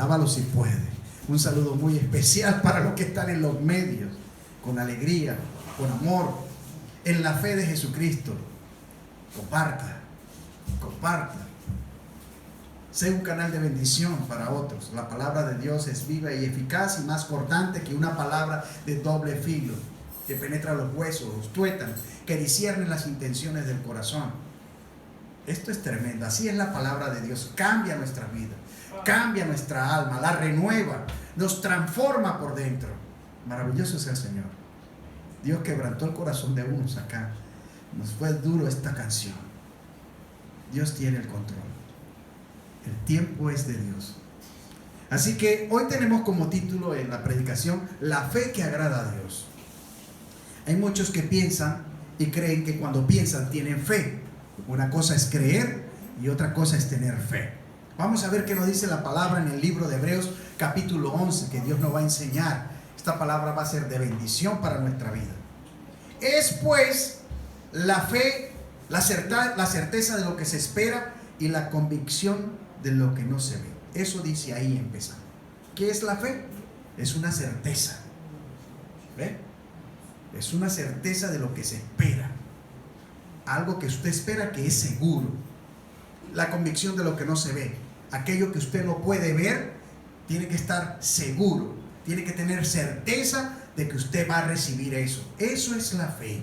Alábalo si puede. Un saludo muy especial para los que están en los medios, con alegría, con amor, en la fe de Jesucristo. Comparta. Sé un canal de bendición para otros. La palabra de Dios es viva y eficaz y más cortante que una palabra de doble filo, que penetra los huesos, los tuétanos, que discierne las intenciones del corazón. Esto es tremendo. Así es la palabra de Dios. Cambia nuestra vida, cambia nuestra alma, la renueva, nos transforma por dentro. Maravilloso es el Señor. Dios quebrantó el corazón de unos acá. Nos fue duro esta canción. Dios tiene el control. El tiempo es de Dios. Así que hoy tenemos como título en la predicación: la fe que agrada a Dios. Hay muchos que piensan y creen que cuando piensan tienen fe. Una cosa es creer y otra cosa es tener fe. Vamos a ver qué nos dice la palabra en el libro de Hebreos capítulo 11, que Dios nos va a enseñar. Esta palabra va a ser de bendición para nuestra vida. Es pues la fe, la certeza de lo que se espera y la convicción de lo que no se ve. Eso dice ahí empezando. ¿Qué es la fe? Es una certeza. ¿Ve? Es una certeza de lo que se espera. Algo que usted espera que es seguro. La convicción de lo que no se ve. Aquello que usted no puede ver, tiene que estar seguro. Tiene que tener certeza de que usted va a recibir eso. Eso es la fe.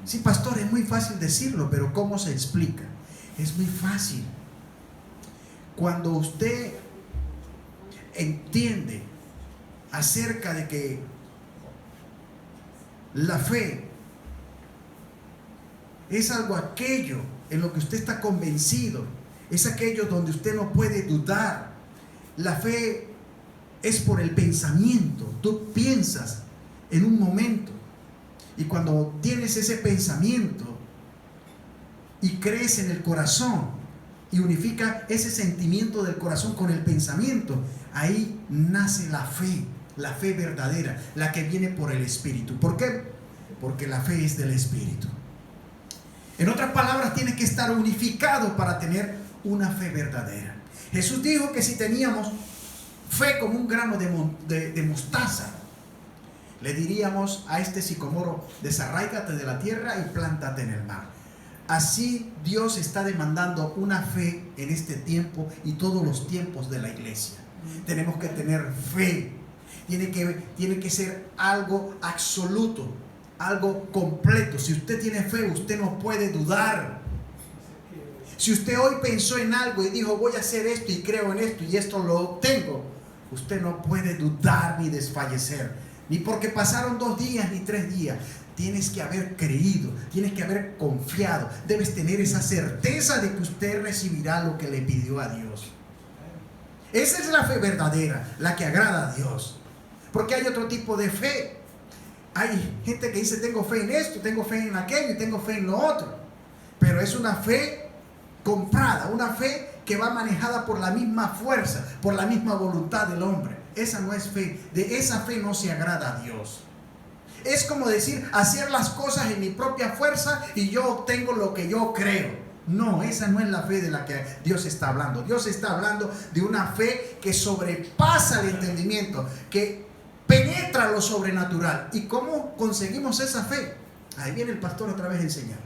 Sí, pastor, es muy fácil decirlo, pero ¿cómo se explica? Es muy fácil. Cuando usted entiende acerca de que la fe es algo aquello en lo que usted está convencido, es aquello donde usted no puede dudar. La fe es por el pensamiento. Tú piensas en un momento y cuando tienes ese pensamiento y crees en el corazón y unifica ese sentimiento del corazón con el pensamiento, ahí nace la fe verdadera, la que viene por el Espíritu. ¿Por qué? Porque la fe es del Espíritu. En otras palabras, tienes que estar unificado para tener una fe verdadera. Jesús dijo que si teníamos fe como un grano de mostaza, le diríamos a este sicomoro: desarráigate de la tierra y plántate en el mar. Así Dios está demandando una fe en este tiempo y todos los tiempos de la iglesia. Tenemos que tener fe. Tiene que ser algo absoluto, algo completo. Si usted tiene fe, usted no puede dudar. Si usted hoy pensó en algo y dijo: voy a hacer esto y creo en esto y esto lo obtengo, usted no puede dudar ni desfallecer, ni porque pasaron 2 días ni 3 días. Tienes que haber creído, tienes que haber confiado, debes tener esa certeza de que usted recibirá lo que le pidió a Dios. Esa es la fe verdadera, la que agrada a Dios. Porque hay otro tipo de fe. Hay gente que dice: tengo fe en esto, tengo fe en aquello y tengo fe en lo otro. Pero es una fe comprada, una fe que va manejada por la misma fuerza, por la misma voluntad del hombre. Esa no es fe. De esa fe no se agrada a Dios. Es como decir: hacer las cosas en mi propia fuerza y yo obtengo lo que yo creo. No, esa no es la fe de la que Dios está hablando. Dios está hablando de una fe que sobrepasa el entendimiento, que penetra lo sobrenatural. ¿Y cómo conseguimos esa fe? Ahí viene el pastor otra vez a enseñar.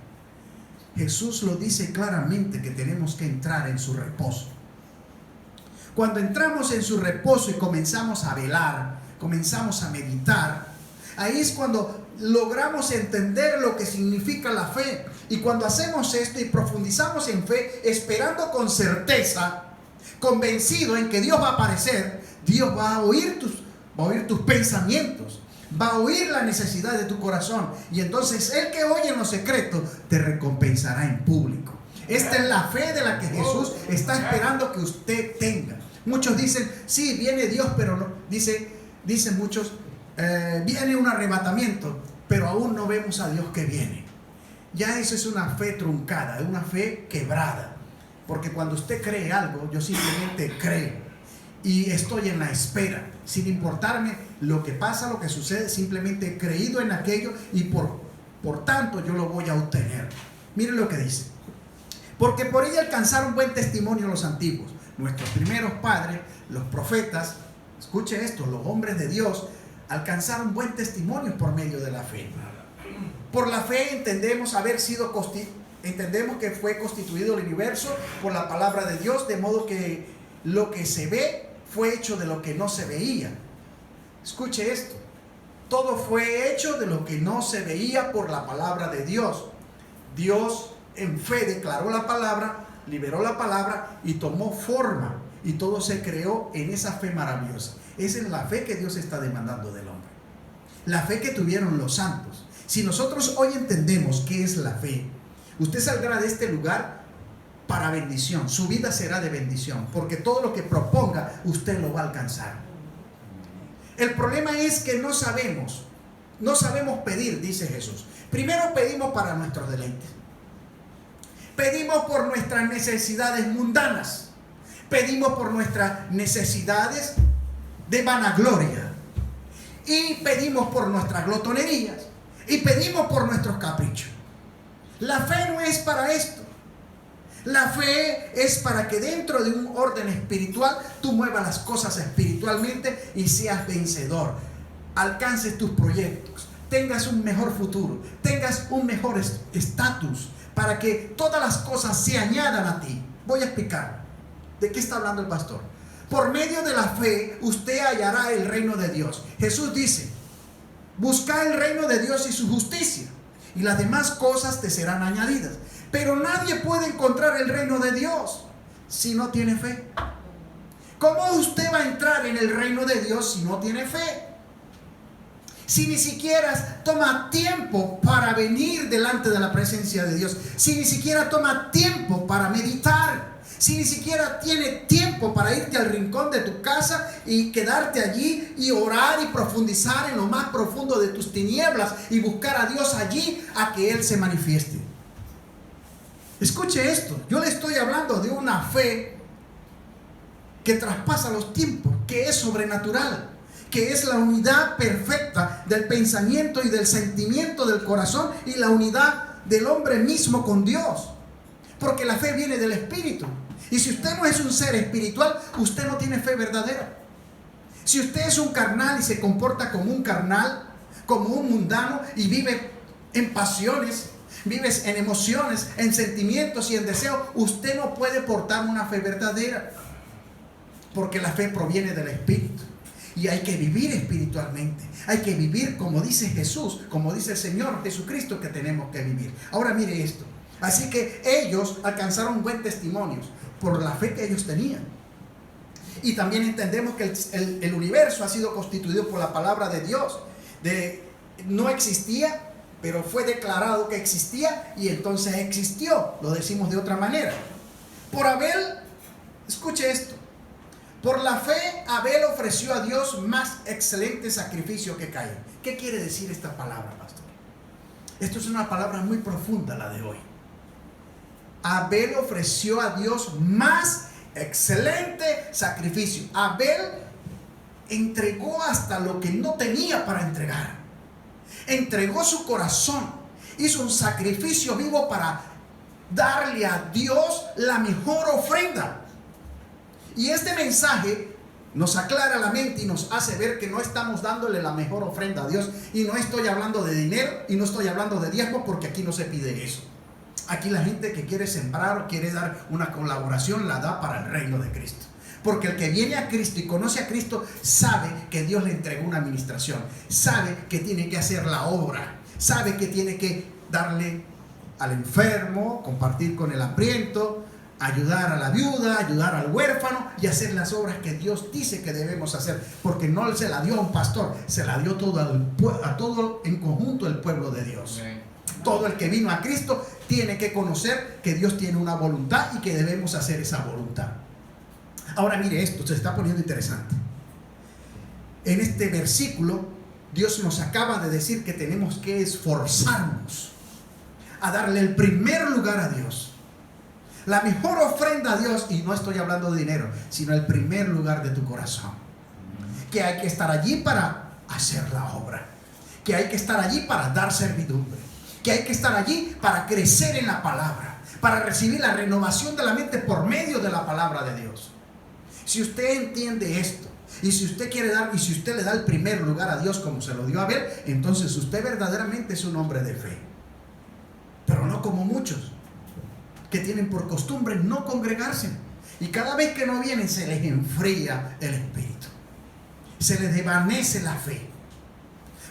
Jesús lo dice claramente, que tenemos que entrar en su reposo. Cuando entramos en su reposo y comenzamos a velar, comenzamos a meditar, ahí es cuando logramos entender lo que significa la fe. Y cuando hacemos esto y profundizamos en fe, esperando con certeza, convencido en que Dios va a aparecer, Dios va a oír tus pensamientos, va a oír la necesidad de tu corazón. Y entonces el que oye en lo secreto te recompensará en público. Esta es la fe de la que Jesús está esperando que usted tenga. Muchos dicen: sí, viene Dios, pero no. Dicen muchos: viene un arrebatamiento, pero aún no vemos a Dios que viene. Ya eso es una fe truncada, es una fe quebrada. Porque cuando usted cree algo, yo simplemente creo y estoy en la espera, sin importarme lo que pasa, lo que sucede. Simplemente he creído en aquello y por tanto yo lo voy a obtener. Miren lo que dice: porque por ella alcanzaron buen testimonio los antiguos. Nuestros primeros padres, los profetas, escuche esto, los hombres de Dios, alcanzaron buen testimonio por medio de la fe. Por la fe entendemos que fue constituido el universo por la palabra de Dios, de modo que lo que se ve fue hecho de lo que no se veía. Escuche esto, todo fue hecho de lo que no se veía por la palabra de Dios. Dios en fe declaró la palabra, liberó la palabra y tomó forma, y todo se creó en esa fe maravillosa. Esa es la fe que Dios está demandando del hombre, la fe que tuvieron los santos. Si nosotros hoy entendemos qué es la fe, usted saldrá de este lugar para bendición. Su vida será de bendición, porque todo lo que proponga usted lo va a alcanzar. El problema es que no sabemos pedir, dice Jesús. Primero pedimos para nuestros deleites, pedimos por nuestras necesidades mundanas, pedimos por nuestras necesidades de vanagloria, y pedimos por nuestras glotonerías, y pedimos por nuestros caprichos. La fe no es para esto. La fe es para que dentro de un orden espiritual tú muevas las cosas espiritualmente y seas vencedor, alcances tus proyectos, tengas un mejor futuro, tengas un mejor estatus, para que todas las cosas se añadan a ti. Voy a explicar de qué está hablando el pastor. Por medio de la fe usted hallará el reino de Dios. Jesús dice: busca el reino de Dios y su justicia, y las demás cosas te serán añadidas. Pero nadie puede encontrar el reino de Dios si no tiene fe. ¿Cómo usted va a entrar en el reino de Dios si no tiene fe? Si ni siquiera toma tiempo para venir delante de la presencia de Dios, si ni siquiera toma tiempo para meditar, si ni siquiera tiene tiempo para irte al rincón de tu casa y quedarte allí y orar y profundizar en lo más profundo de tus tinieblas y buscar a Dios allí a que Él se manifieste. Escuche esto, yo le estoy hablando de una fe que traspasa los tiempos, que es sobrenatural, que es la unidad perfecta del pensamiento y del sentimiento del corazón y la unidad del hombre mismo con Dios, porque la fe viene del Espíritu. Y si usted no es un ser espiritual, usted no tiene fe verdadera. Si usted es un carnal y se comporta como un carnal, como un mundano, y vive en pasiones, vives en emociones, en sentimientos y en deseos, usted no puede portar una fe verdadera, porque la fe proviene del Espíritu. Y hay que vivir espiritualmente, hay que vivir como dice Jesús, como dice el Señor Jesucristo que tenemos que vivir. Ahora mire esto, así que ellos alcanzaron buen testimonio por la fe que ellos tenían. Y también entendemos que el universo ha sido constituido por la palabra de Dios. No existía, pero fue declarado que existía, y entonces existió. Lo decimos de otra manera. Por Abel, escuche esto, por la fe Abel ofreció a Dios más excelente sacrificio que Caín. ¿Qué quiere decir esta palabra, pastor? Esto es una palabra muy profunda, la de hoy. Abel ofreció a Dios más excelente sacrificio. Abel entregó hasta lo que no tenía para entregar. Entregó su corazón, hizo un sacrificio vivo para darle a Dios la mejor ofrenda. Y este mensaje nos aclara la mente y nos hace ver que no estamos dándole la mejor ofrenda a Dios. Y no estoy hablando de dinero y no estoy hablando de diezmo, porque aquí no se pide eso. Aquí la gente que quiere sembrar o quiere dar una colaboración la da para el reino de Cristo. Porque el que viene a Cristo y conoce a Cristo sabe que Dios le entregó una administración, sabe que tiene que hacer la obra, sabe que tiene que darle al enfermo, compartir con el hambriento, ayudar a la viuda, ayudar al huérfano y hacer las obras que Dios dice que debemos hacer, porque no se la dio a un pastor, se la dio a todo en conjunto el pueblo de Dios. Todo el que vino a Cristo tiene que conocer que Dios tiene una voluntad y que debemos hacer esa voluntad. Ahora mire esto, se está poniendo interesante. En este versículo Dios nos acaba de decir que tenemos que esforzarnos a darle el primer lugar a Dios, la mejor ofrenda a Dios. Y no estoy hablando de dinero, sino el primer lugar de tu corazón. Que hay que estar allí para hacer la obra, que hay que estar allí para dar servidumbre, que hay que estar allí para crecer en la palabra, para recibir la renovación de la mente por medio de la palabra de Dios. Si usted entiende esto, y si usted quiere dar, y si usted le da el primer lugar a Dios como se lo dio a Abel, entonces usted verdaderamente es un hombre de fe. Pero no como muchos que tienen por costumbre no congregarse, y cada vez que no vienen se les enfría el espíritu, se les desvanece la fe.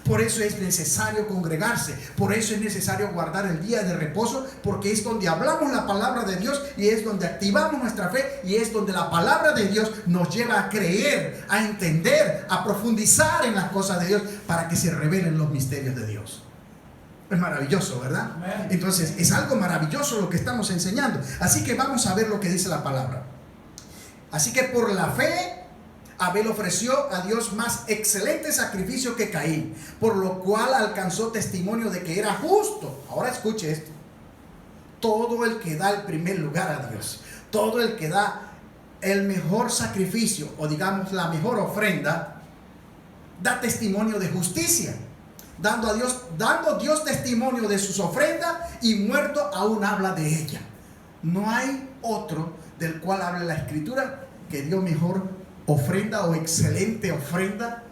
Por eso es necesario congregarse, por eso es necesario guardar el día de reposo, porque es donde hablamos la palabra de Dios y es donde activamos nuestra fe, y es donde la palabra de Dios nos lleva a creer, a entender, a profundizar en las cosas de Dios para que se revelen los misterios de Dios. Es maravilloso, ¿verdad? Entonces es algo maravilloso lo que estamos enseñando. Así que vamos a ver lo que dice la palabra. Así que por la fe Abel ofreció a Dios más excelente sacrificio que Caín, por lo cual alcanzó testimonio de que era justo. Ahora escuche esto: todo el que da el primer lugar a Dios, todo el que da el mejor sacrificio, o digamos la mejor ofrenda, da testimonio de justicia, dando Dios testimonio de sus ofrendas, y muerto aún habla de ella. No hay otro del cual habla la Escritura que dio mejor ofrenda o excelente ofrenda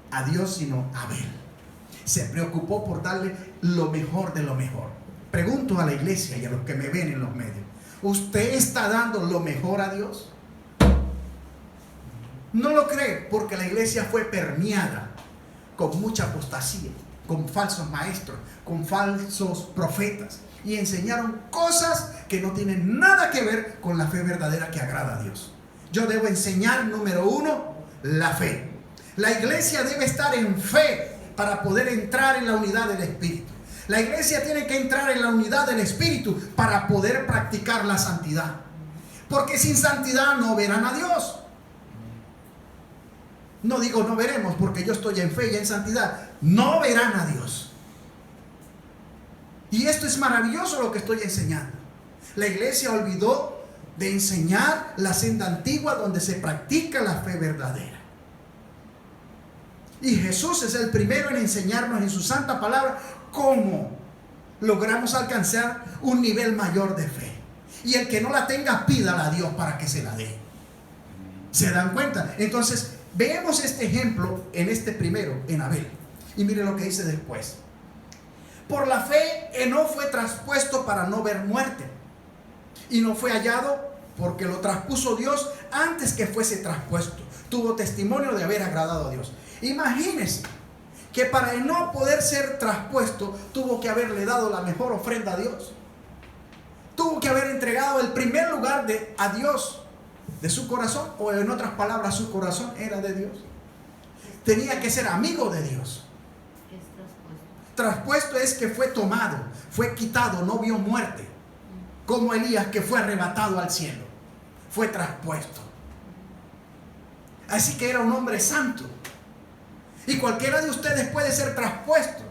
a Dios sino Abel. Se preocupó por darle lo mejor de lo mejor. Pregunto a la iglesia y a los que me ven en los medios: ¿usted está dando lo mejor a Dios? No lo cree, porque la iglesia fue permeada con mucha apostasía, con falsos maestros, con falsos profetas, y enseñaron cosas que no tienen nada que ver con la fe verdadera que agrada a Dios. Yo debo enseñar, número uno, la fe. La iglesia debe estar en fe para poder entrar en la unidad del Espíritu. La iglesia tiene que entrar en la unidad del Espíritu para poder practicar la santidad, porque sin santidad no verán a Dios. No digo no veremos, porque yo estoy en fe y en santidad. No verán a Dios. Y esto es maravilloso lo que estoy enseñando. La iglesia olvidó de enseñar la senda antigua donde se practica la fe verdadera. Y Jesús es el primero en enseñarnos en su santa palabra cómo logramos alcanzar un nivel mayor de fe. Y el que no la tenga, pídala a Dios para que se la dé. ¿Se dan cuenta? Entonces, veamos este ejemplo en este primero, en Abel. Y mire lo que dice después. Por la fe, Enoc fue traspuesto para no ver muerte, y no fue hallado porque lo traspuso Dios antes que fuese traspuesto. Tuvo testimonio de haber agradado a Dios. Imagínense que para Enoc poder ser traspuesto, tuvo que haberle dado la mejor ofrenda a Dios. Tuvo que haber entregado el primer lugar a Dios de su corazón, o en otras palabras, su corazón era de Dios. Tenía que ser amigo de Dios. Traspuesto es que fue tomado, fue quitado, no vio muerte, como Elías, que fue arrebatado al cielo, fue traspuesto. Así que era un hombre santo, y cualquiera de ustedes puede ser traspuesto.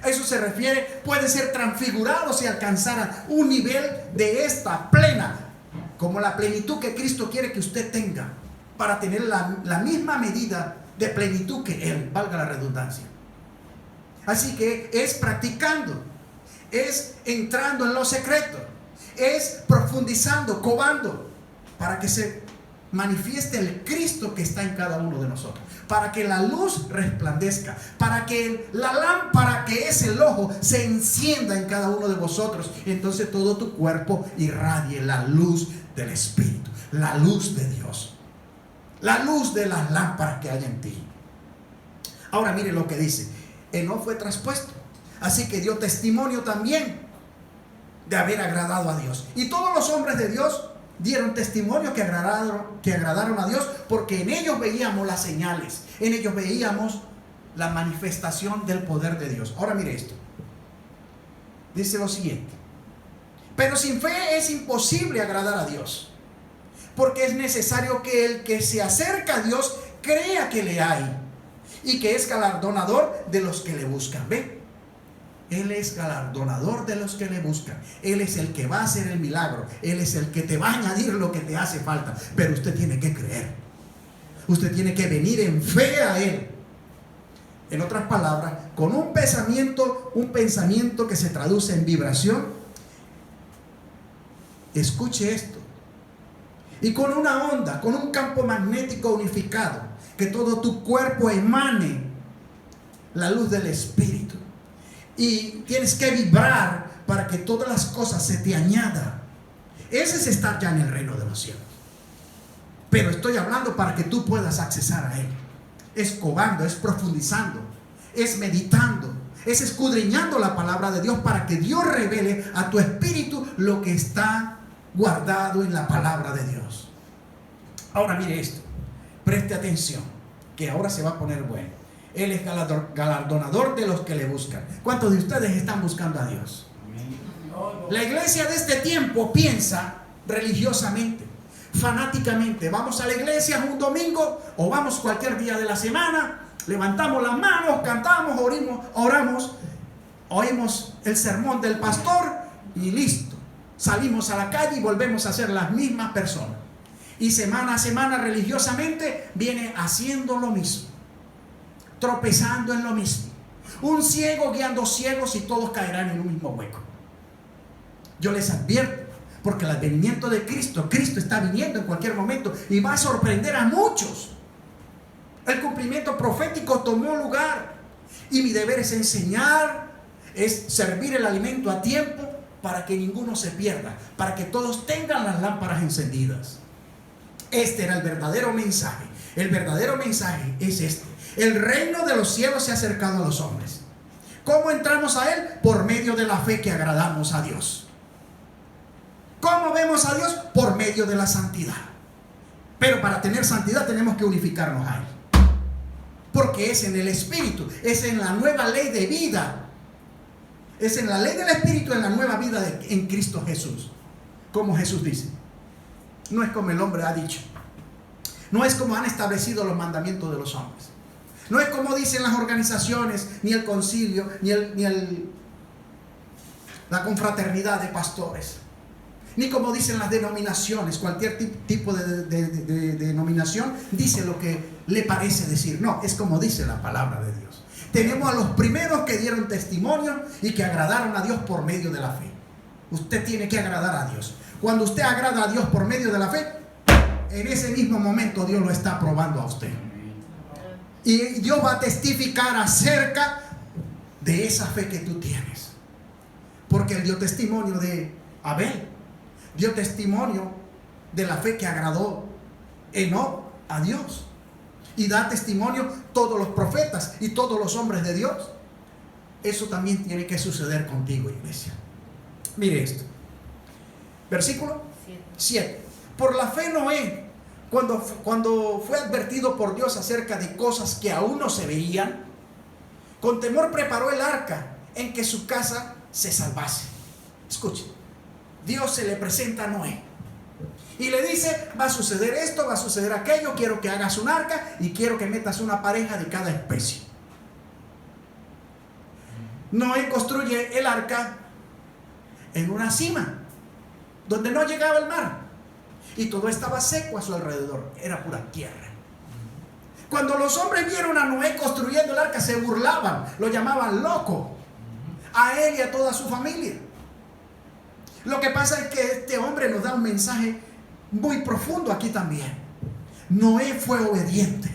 A eso se refiere, puede ser transfigurado si alcanzara un nivel de esta plena, como la plenitud que Cristo quiere que usted tenga, para tener la misma medida de plenitud que Él, valga la redundancia. Así que es practicando, es entrando en lo secreto, es profundizando, covando, para que se manifieste el Cristo que está en cada uno de nosotros, para que la luz resplandezca, para que la lámpara que es el ojo se encienda en cada uno de vosotros. Entonces todo tu cuerpo irradie la luz del Espíritu, la luz de Dios, la luz de las lámparas que hay en ti. Ahora mire lo que dice: Enoc fue traspuesto, así que dio testimonio también de haber agradado a Dios. Y todos los hombres de Dios dieron testimonio que agradaron a Dios, porque en ellos veíamos las señales, en ellos veíamos la manifestación del poder de Dios. Ahora mire esto, dice lo siguiente: pero sin fe es imposible agradar a Dios, porque es necesario que el que se acerca a Dios crea que le hay, y que es galardonador de los que le buscan. ¿Ve? Él es galardonador de los que le buscan. Él es el que va a hacer el milagro. Él es el que te va a añadir lo que te hace falta. Pero usted tiene que creer. Usted tiene que venir en fe a Él. En otras palabras, con un pensamiento que se traduce en vibración. Escuche esto. y con una onda, con un campo magnético unificado, que todo tu cuerpo emane la luz del Espíritu. Y tienes que vibrar para que todas las cosas se te añadan. Ese es estar ya en el reino de los cielos. Pero estoy hablando para que tú puedas accesar a Él. Es cobando, es profundizando, es meditando, es escudriñando la palabra de Dios para que Dios revele a tu espíritu lo que está guardado en la palabra de Dios. Ahora mire esto, preste atención, que ahora se va a poner bueno. Él es galardonador de los que le buscan. ¿Cuántos de ustedes están buscando a Dios? La iglesia de este tiempo piensa religiosamente, fanáticamente. Vamos a la iglesia un domingo o vamos cualquier día de la semana, levantamos las manos, cantamos, oramos, oímos el sermón del pastor y listo. Salimos a la calle y volvemos a ser las mismas personas. Y semana a semana religiosamente viene haciendo lo mismo, tropezando en lo mismo. Un ciego guiando ciegos y todos caerán en un mismo hueco. Yo les advierto, porque el advenimiento de Cristo está viniendo en cualquier momento y va a sorprender a muchos. El cumplimiento profético tomó lugar y mi deber es enseñar, es servir el alimento a tiempo para que ninguno se pierda, para que todos tengan las lámparas encendidas. Este era el verdadero mensaje. El verdadero mensaje es este: el reino de los cielos se ha acercado a los hombres. ¿Cómo entramos a Él? Por medio de la fe que agradamos a Dios. ¿Cómo vemos a Dios? Por medio de la santidad. Pero para tener santidad tenemos que unificarnos a Él, porque es en el Espíritu, es en la nueva ley de vida, es en la ley del Espíritu, en la nueva vida en Cristo Jesús. Como Jesús dice, no es como el hombre ha dicho, no es como han establecido los mandamientos de los hombres, no es como dicen las organizaciones, ni el concilio, ni la confraternidad de pastores, ni como dicen las denominaciones. Cualquier tipo de denominación dice lo que le parece decir. No, es como dice la palabra de Dios. Tenemos a los primeros que dieron testimonio y que agradaron a Dios por medio de la fe. Usted tiene que agradar a Dios. Cuando usted agrada a Dios por medio de la fe, en ese mismo momento Dios lo está aprobando a usted. Y Dios va a testificar acerca de esa fe que tú tienes. Porque Él dio testimonio de Abel, dio testimonio de la fe que agradó Enoc a Dios, y da testimonio todos los profetas y todos los hombres de Dios. Eso también tiene que suceder contigo, iglesia. Mire esto, versículo 7. Por la fe Noé, cuando fue advertido por Dios acerca de cosas que aún no se veían, con temor preparó el arca en que su casa se salvase. Escuche, Dios se le presenta a Noé y le dice: va a suceder esto, va a suceder aquello, quiero que hagas un arca y quiero que metas una pareja de cada especie. Noé construye el arca en una cima donde no llegaba el mar y todo estaba seco a su alrededor, era pura tierra. Cuando los hombres vieron a Noé construyendo el arca, se burlaban, lo llamaban loco, a él y a toda su familia. Lo que pasa es que este hombre nos da un mensaje muy profundo aquí también. Noé fue obediente.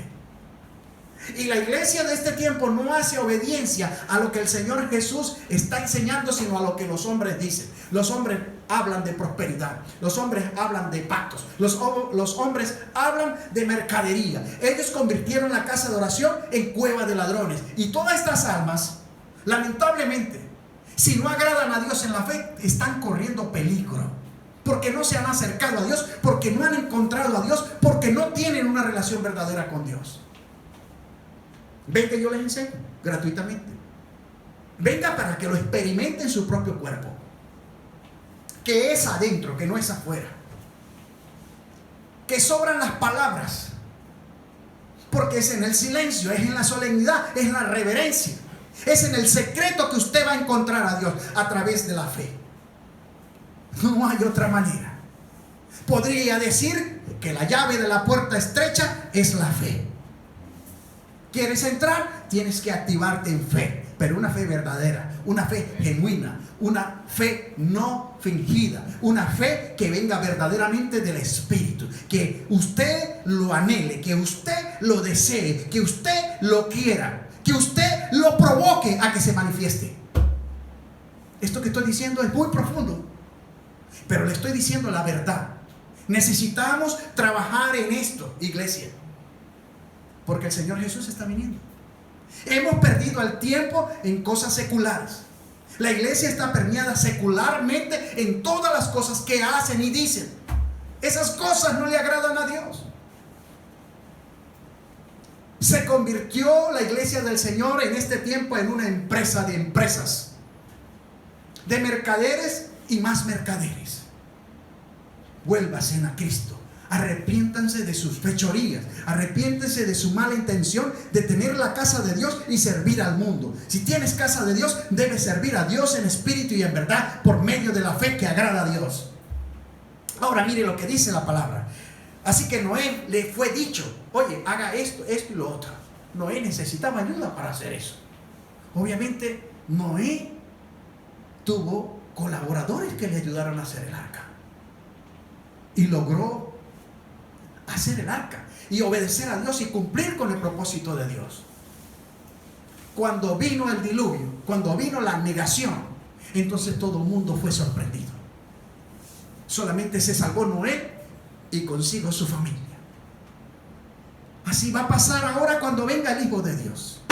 Y la iglesia de este tiempo no hace obediencia a lo que el Señor Jesús está enseñando, sino a lo que los hombres dicen. Los hombres hablan de prosperidad, los hombres hablan de pactos, los hombres hablan de mercadería. Ellos convirtieron la casa de oración en cueva de ladrones. Y todas estas almas, lamentablemente, si no agradan a Dios en la fe, están corriendo peligro, porque no se han acercado a Dios, porque no han encontrado a Dios, porque no tienen una relación verdadera con Dios. Ven que yo les enseño gratuitamente. Venga para que lo experimente en su propio cuerpo, que es adentro, que no es afuera, que sobran las palabras, porque es en el silencio, es en la solemnidad, es en la reverencia, es en el secreto que usted va a encontrar a Dios a través de la fe. No hay otra manera. Podría decir que la llave de la puerta estrecha es la fe. ¿Quieres entrar? Tienes que activarte en fe, pero una fe verdadera, una fe genuina, una fe no no fingida, una fe que venga verdaderamente del Espíritu, que usted lo anhele, que usted lo desee, que usted lo quiera, que usted lo provoque a que se manifieste. Esto que estoy diciendo es muy profundo, pero le estoy diciendo la verdad. Necesitamos trabajar en esto, iglesia, porque el Señor Jesús está viniendo. Hemos perdido el tiempo en cosas seculares. La iglesia está permeada secularmente en todas las cosas que hacen y dicen. Esas cosas no le agradan a Dios. Se convirtió la iglesia del Señor en este tiempo en una empresa de empresas, de mercaderes y más mercaderes. Vuélvase a Cristo. Arrepiéntanse de sus fechorías, arrepiéntense de su mala intención de tener la casa de Dios y servir al mundo. Si tienes casa de Dios, debes servir a Dios en espíritu y en verdad por medio de la fe que agrada a Dios. Ahora mire lo que dice la palabra. Así que Noé le fue dicho: oye, haga esto, esto y lo otro. Noé necesitaba ayuda para hacer eso. Obviamente Noé tuvo colaboradores que le ayudaron a hacer el arca, y logró hacer el arca y obedecer a Dios y cumplir con el propósito de Dios. Cuando vino el diluvio, cuando vino la negación, entonces todo el mundo fue sorprendido. Solamente se salvó Noé y consigo su familia. Así va a pasar ahora cuando venga el Hijo de Dios.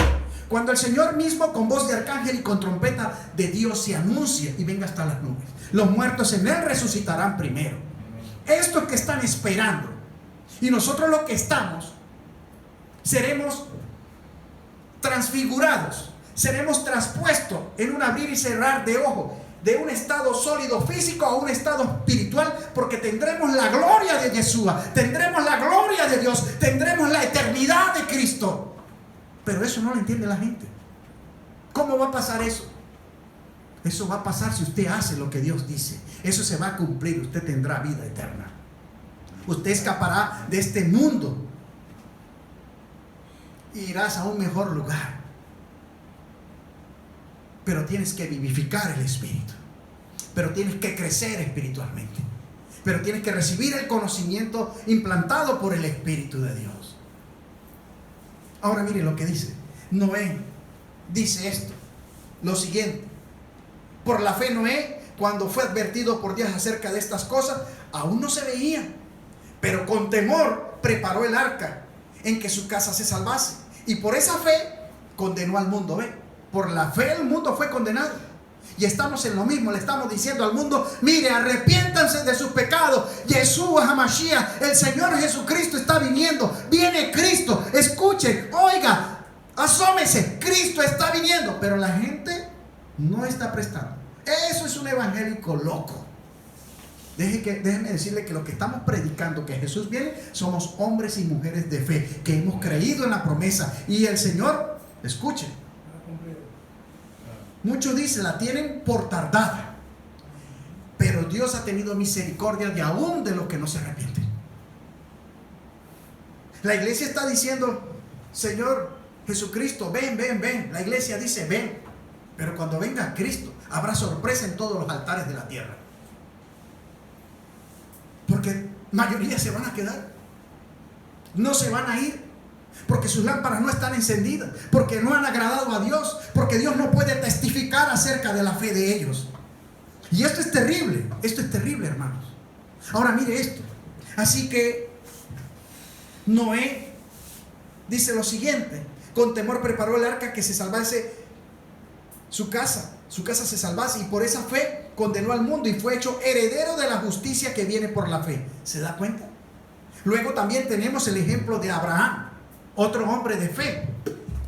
Cuando el Señor mismo con voz de arcángel y con trompeta de Dios se anuncie y venga hasta las nubes. Los muertos en él resucitarán primero. Estos que están esperando, y nosotros los que estamos, seremos transfigurados, seremos traspuestos en un abrir y cerrar de ojo, de un estado sólido físico a un estado espiritual, porque tendremos la gloria de Yeshua, tendremos la gloria de Dios, tendremos la eternidad de Cristo. Pero eso no lo entiende la gente. ¿Cómo va a pasar eso? Eso va a pasar si usted hace lo que Dios dice. Eso se va a cumplir. Usted tendrá vida eterna. Usted escapará de este mundo y irás a un mejor lugar. Pero tienes que vivificar el espíritu. Pero tienes que crecer espiritualmente. Pero tienes que recibir el conocimiento implantado por el Espíritu de Dios. Ahora mire lo que dice. Noé dice esto, lo siguiente: por la fe Noé, cuando fue advertido por Dios acerca de estas cosas, aún no se veía, pero con temor preparó el arca en que su casa se salvase, y por esa fe condenó al mundo. ¿Ve? Por la fe el mundo fue condenado. Y estamos en lo mismo, le estamos diciendo al mundo: mire, arrepiéntanse de sus pecados. Yeshua HaMashiach, el Señor Jesucristo está viniendo. Viene Cristo, escuchen, oiga, asómese, Cristo está viniendo. Pero la gente no está prestando. Eso es un evangélico loco. Déjeme decirle que lo que estamos predicando, que Jesús viene, somos hombres y mujeres de fe, que hemos creído en la promesa. Y el Señor, escuchen, muchos dicen, la tienen por tardada, pero Dios ha tenido misericordia de aún de los que no se arrepienten. La iglesia está diciendo: Señor Jesucristo, ven, ven, ven. La iglesia dice: ven. Pero cuando venga Cristo, habrá sorpresa en todos los altares de la tierra, porque mayoría se van a quedar, no se van a ir, porque sus lámparas no están encendidas, porque no han agradado a Dios, porque Dios no puede testificar acerca de la fe de ellos. Y esto es terrible, hermanos. Ahora mire esto. Así que Noé dice lo siguiente: con temor preparó el arca que se salvase su casa se salvase, y por esa fe condenó al mundo y fue hecho heredero de la justicia que viene por la fe. ¿Se da cuenta? Luego también tenemos el ejemplo de Abraham, otro hombre de fe.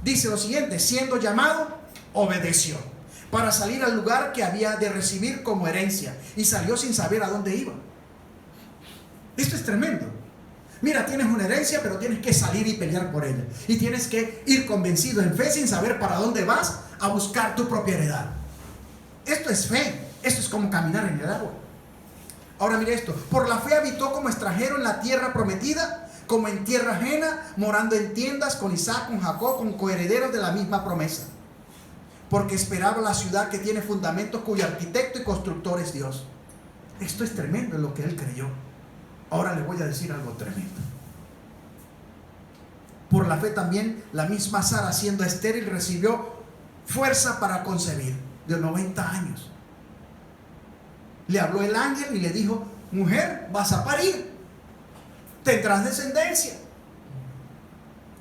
Dice lo siguiente: siendo llamado, obedeció para salir al lugar que había de recibir como herencia, y salió sin saber a dónde iba. Esto es tremendo. Mira, tienes una herencia, pero tienes que salir y pelear por ella, y tienes que ir convencido en fe sin saber para dónde vas a buscar tu propia heredad. Esto es fe. Esto es como caminar en el agua. Ahora mire esto: por la fe habitó como extranjero en la tierra prometida, como en tierra ajena, morando en tiendas con Isaac, con Jacob, con coherederos de la misma promesa, porque esperaba la ciudad que tiene fundamentos, cuyo arquitecto y constructor es Dios. Esto es tremendo en lo que él creyó. Ahora le voy a decir algo tremendo. Por la fe también la misma Sara, siendo estéril, recibió fuerza para concebir, de 90 años. Le habló el ángel y le dijo: mujer, vas a parir, tendrás descendencia.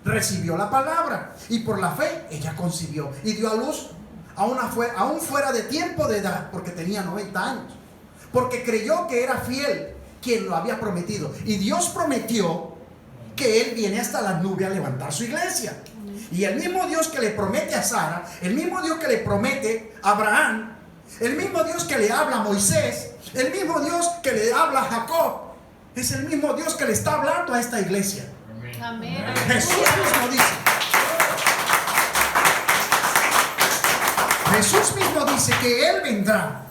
Recibió la palabra y por la fe ella concibió y dio a luz aún fuera de tiempo de edad, porque tenía 90 años, porque creyó que era fiel quien lo había prometido. Y Dios prometió que Él viene hasta las nubes a levantar su iglesia. Y el mismo Dios que le promete a Sara, el mismo Dios que le promete a Abraham, el mismo Dios que le habla a Moisés, el mismo Dios que le habla a Jacob, es el mismo Dios que le está hablando a esta iglesia. Amén. Jesús mismo dice. Jesús mismo dice que Él vendrá.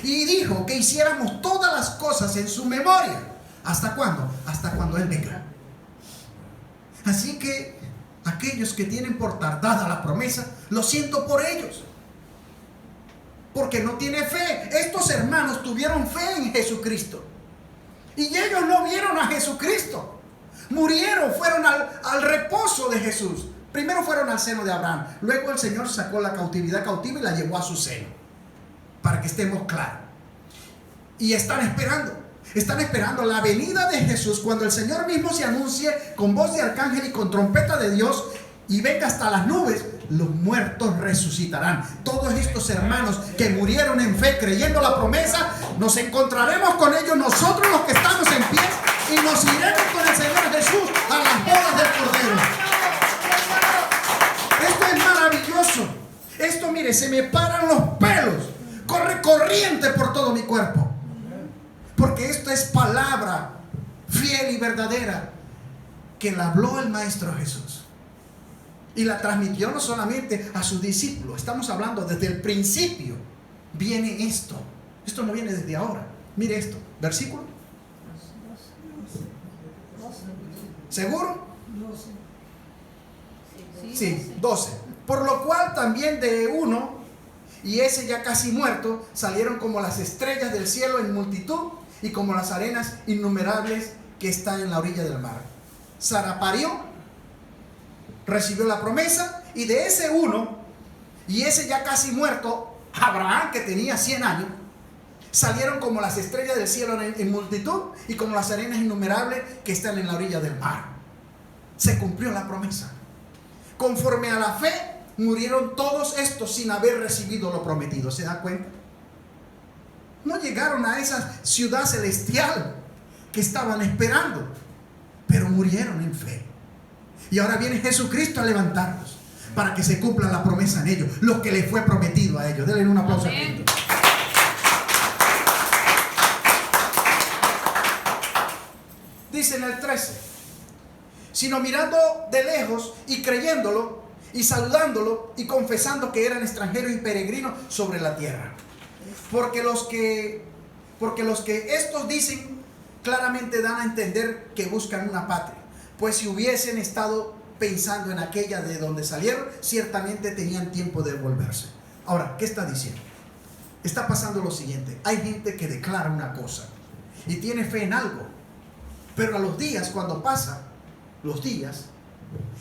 Y dijo que hiciéramos todas las cosas en su memoria. ¿Hasta cuándo? Hasta cuando Él venga. Así que aquellos que tienen por tardada la promesa, lo siento por ellos, porque no tiene fe. Estos hermanos tuvieron fe en Jesucristo y ellos no vieron a Jesucristo. Murieron, fueron al reposo de Jesús. Primero fueron al seno de Abraham, luego el Señor sacó la cautividad cautiva y la llevó a su seno, para que estemos claros. Y están esperando la venida de Jesús, cuando el Señor mismo se anuncie con voz de arcángel y con trompeta de Dios y venga hasta las nubes. Los muertos resucitarán. Todos estos hermanos que murieron en fe creyendo la promesa, nos encontraremos con ellos, nosotros los que estamos en pie, y nos iremos con el Señor Jesús a las bodas del Cordero. Esto es maravilloso. Esto, mire, se me paran los pelos, corre corriente por todo mi cuerpo, porque esto es palabra fiel y verdadera que la habló el Maestro Jesús y la transmitió no solamente a sus discípulos. Estamos hablando desde el principio. Viene esto no viene desde ahora. Mire esto, versículo. ¿Seguro? Sí, 12. Por lo cual también de uno, y ese ya casi muerto, salieron como las estrellas del cielo en multitud y como las arenas innumerables que están en la orilla del mar. Sara parió, recibió la promesa, y de ese uno, y ese ya casi muerto, Abraham, que tenía 100 años, salieron como las estrellas del cielo en multitud y como las arenas innumerables que están en la orilla del mar. Se cumplió la promesa. Conforme a la fe, murieron todos estos sin haber recibido lo prometido. ¿Se da cuenta? No llegaron a esa ciudad celestial que estaban esperando, pero murieron en fe. Y ahora viene Jesucristo a levantarlos para que se cumpla la promesa en ellos, lo que les fue prometido a ellos. Denle un aplauso. Amén. Dice en el 13: sino mirando de lejos y creyéndolo y saludándolo y confesando que eran extranjeros y peregrinos sobre la tierra. Porque los que estos dicen claramente dan a entender que buscan una patria, pues si hubiesen estado pensando en aquella de donde salieron, ciertamente tenían tiempo de volverse. Ahora, ¿qué está diciendo? Está pasando lo siguiente: hay gente que declara una cosa y tiene fe en algo, pero a los días, cuando pasa los días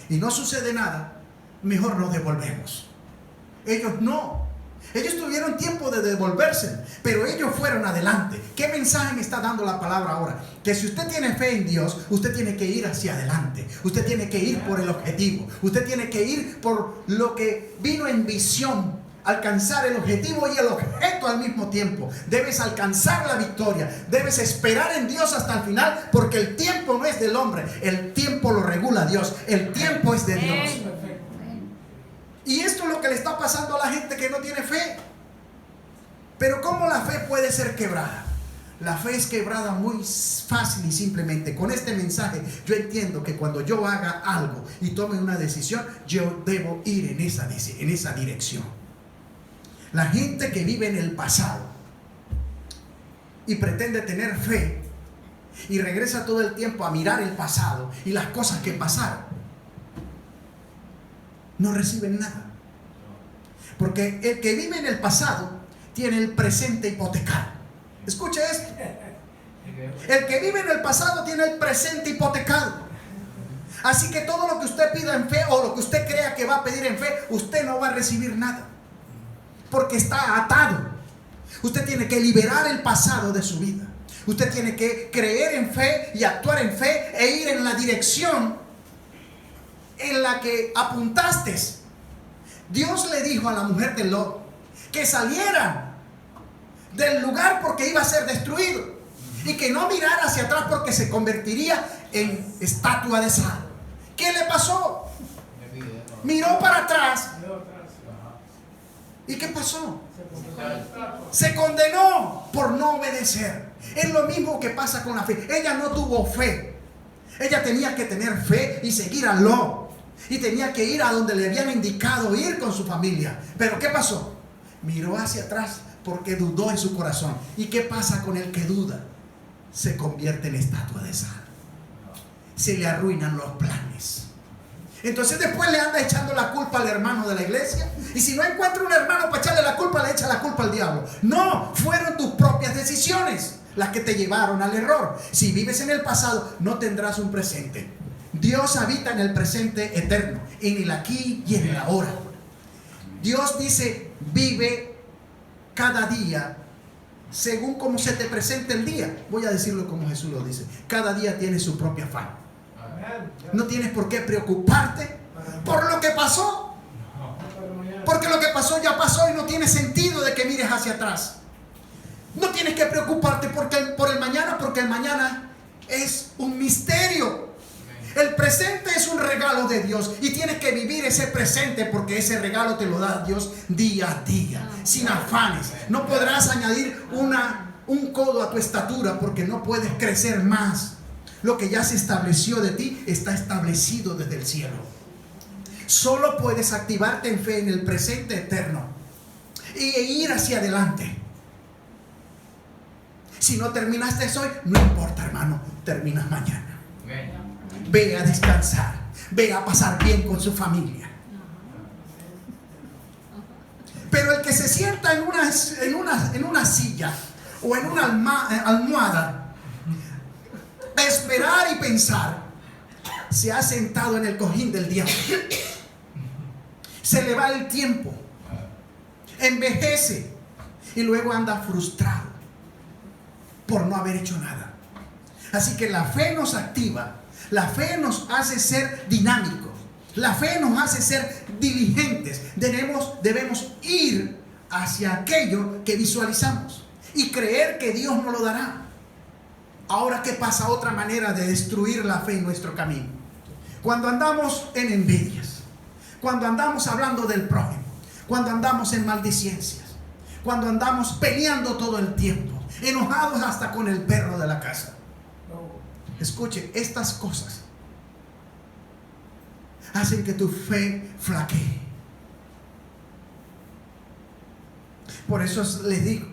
y no sucede nada, mejor nos devolvemos. Ellos no. Ellos tuvieron tiempo de devolverse, pero ellos fueron adelante. ¿Qué mensaje me está dando la palabra ahora? Que si usted tiene fe en Dios, usted tiene que ir hacia adelante. Usted tiene que ir por el objetivo. Usted tiene que ir por lo que vino en visión. Alcanzar el objetivo y el objeto al mismo tiempo. Debes alcanzar la victoria. Debes esperar en Dios hasta el final, porque el tiempo no es del hombre. El tiempo lo regula Dios. El tiempo es de Dios. Y esto es lo que le está pasando a la gente que no tiene fe. Pero ¿cómo la fe puede ser quebrada? La fe es quebrada muy fácil y simplemente. Con este mensaje yo entiendo que cuando yo haga algo y tome una decisión, yo debo ir en esa dirección. La gente que vive en el pasado y pretende tener fe y regresa todo el tiempo a mirar el pasado y las cosas que pasaron, no reciben nada. Porque el que vive en el pasado tiene el presente hipotecado. Escuche esto. El que vive en el pasado tiene el presente hipotecado. Así que todo lo que usted pida en fe o lo que usted crea que va a pedir en fe, usted no va a recibir nada. Porque está atado. Usted tiene que liberar el pasado de su vida. Usted tiene que creer en fe y actuar en fe e ir en la dirección en la que apuntaste. Dios le dijo a la mujer de Lot que saliera del lugar porque iba a ser destruido y que no mirara hacia atrás porque se convertiría en estatua de sal. ¿Qué le pasó? Miró para atrás. ¿Y qué pasó? Se condenó por no obedecer. Es lo mismo que pasa con la fe. Ella no tuvo fe. Ella tenía que tener fe y seguir a Lot. Y tenía que ir a donde le habían indicado ir con su familia. Pero ¿qué pasó? Miró hacia atrás porque dudó en su corazón. ¿Y qué pasa con el que duda? Se convierte en estatua de sal. Se le arruinan los planes. Entonces después le anda echando la culpa al hermano de la iglesia. Y si no encuentra un hermano para echarle la culpa, le echa la culpa al diablo. No, fueron tus propias decisiones las que te llevaron al error. Si vives en el pasado, no tendrás un presente. Dios habita en el presente eterno, en el aquí y en el ahora. Dios dice, vive cada día según como se te presente el día. Voy a decirlo como Jesús lo dice. Cada día tiene su propia afán. No tienes por qué preocuparte por lo que pasó. Porque lo que pasó ya pasó y no tiene sentido de que mires hacia atrás. No tienes que preocuparte por el mañana, porque el mañana es un misterio. El presente es un regalo de Dios y tienes que vivir ese presente porque ese regalo te lo da Dios día a día, sin afanes. No podrás añadir un codo a tu estatura porque no puedes crecer más. Lo que ya se estableció de ti está establecido desde el cielo. Solo puedes activarte en fe en el presente eterno e ir hacia adelante. Si no terminaste hoy, no importa, hermano, terminas mañana. Ve a descansar, ve a pasar bien con su familia. Pero el que se sienta en una silla o en una almohada a esperar y pensar, se ha sentado en el cojín del diablo. Se le va el tiempo, envejece y luego anda frustrado por no haber hecho nada. Así que la fe nos activa. La fe nos hace ser dinámicos. La fe nos hace ser diligentes. Debemos ir hacia aquello que visualizamos y creer que Dios nos lo dará. Ahora, ¿qué pasa? Otra manera de destruir la fe en nuestro camino. Cuando andamos en envidias, cuando andamos hablando del prójimo, cuando andamos en maldiciencias, cuando andamos peleando todo el tiempo, enojados hasta con el perro de la casa. Escuche, estas cosas hacen que tu fe flaquee. Por eso les digo,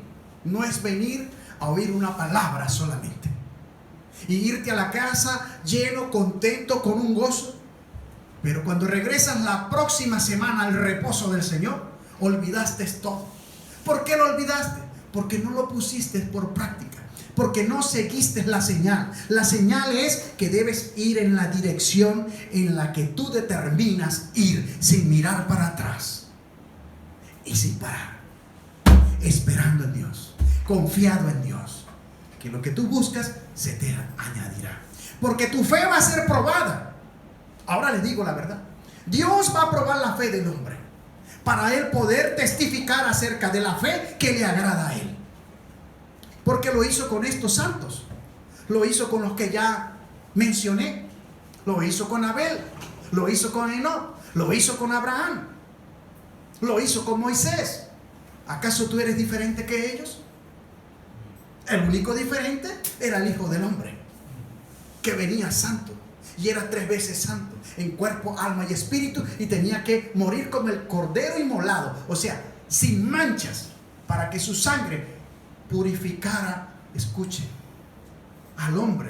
no es venir a oír una palabra solamente y irte a la casa lleno, contento, con un gozo, pero cuando regresas la próxima semana al reposo del Señor, olvidaste todo. ¿Por qué lo olvidaste? Porque no lo pusiste por práctica. Porque no seguiste la señal. La señal es que debes ir en la dirección en la que tú determinas ir, sin mirar para atrás y sin parar, esperando en Dios, confiado en Dios, que lo que tú buscas se te añadirá, porque tu fe va a ser probada. Ahora les digo la verdad, Dios va a probar la fe del hombre para él poder testificar acerca de la fe que le agrada a él. Porque lo hizo con estos santos, lo hizo con los que ya mencioné, lo hizo con Abel, lo hizo con Enoc, lo hizo con Abraham, lo hizo con Moisés. ¿Acaso tú eres diferente que ellos? El único diferente era el Hijo del Hombre, que venía santo y era 3 veces santo en cuerpo, alma y espíritu, y tenía que morir como el cordero inmolado, o sea, sin manchas, para que su sangre purificara, escuche, al hombre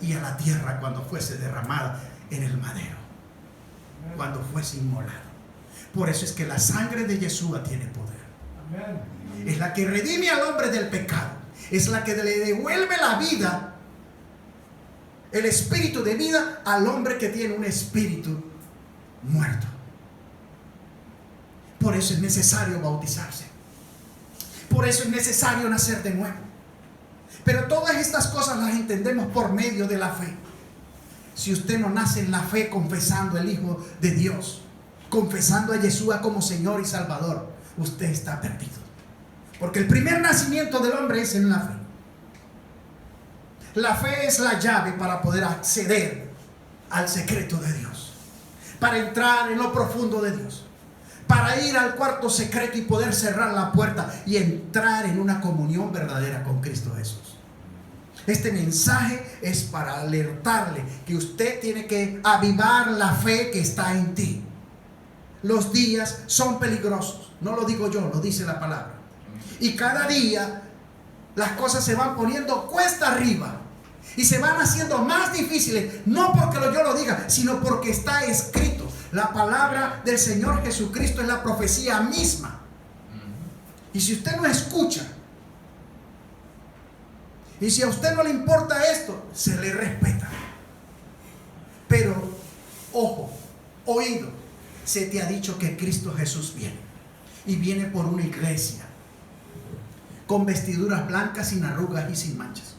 y a la tierra cuando fuese derramada en el madero, cuando fuese inmolado. Por eso es que la sangre de Yeshua tiene poder. Es la que redime al hombre del pecado, es la que le devuelve la vida, el espíritu de vida al hombre que tiene un espíritu muerto. Por eso es necesario bautizarse. Por eso es necesario nacer de nuevo. Pero todas estas cosas las entendemos por medio de la fe. Si usted no nace en la fe confesando el Hijo de Dios, confesando a Yeshua como Señor y Salvador, usted está perdido. Porque el primer nacimiento del hombre es en la fe. La fe es la llave para poder acceder al secreto de Dios, para entrar en lo profundo de Dios, para ir al cuarto secreto y poder cerrar la puerta y entrar en una comunión verdadera con Cristo Jesús. Este mensaje es para alertarle que usted tiene que avivar la fe que está en ti. Los días son peligrosos, no lo digo yo, lo dice la palabra. Y cada día las cosas se van poniendo cuesta arriba y se van haciendo más difíciles, no porque yo lo diga, sino porque está escrito. La palabra del Señor Jesucristo es la profecía misma. Y si usted no escucha, y si a usted no le importa esto, se le respeta. Pero, ojo, oído, se te ha dicho que Cristo Jesús viene. Y viene por una iglesia con vestiduras blancas, sin arrugas y sin manchas.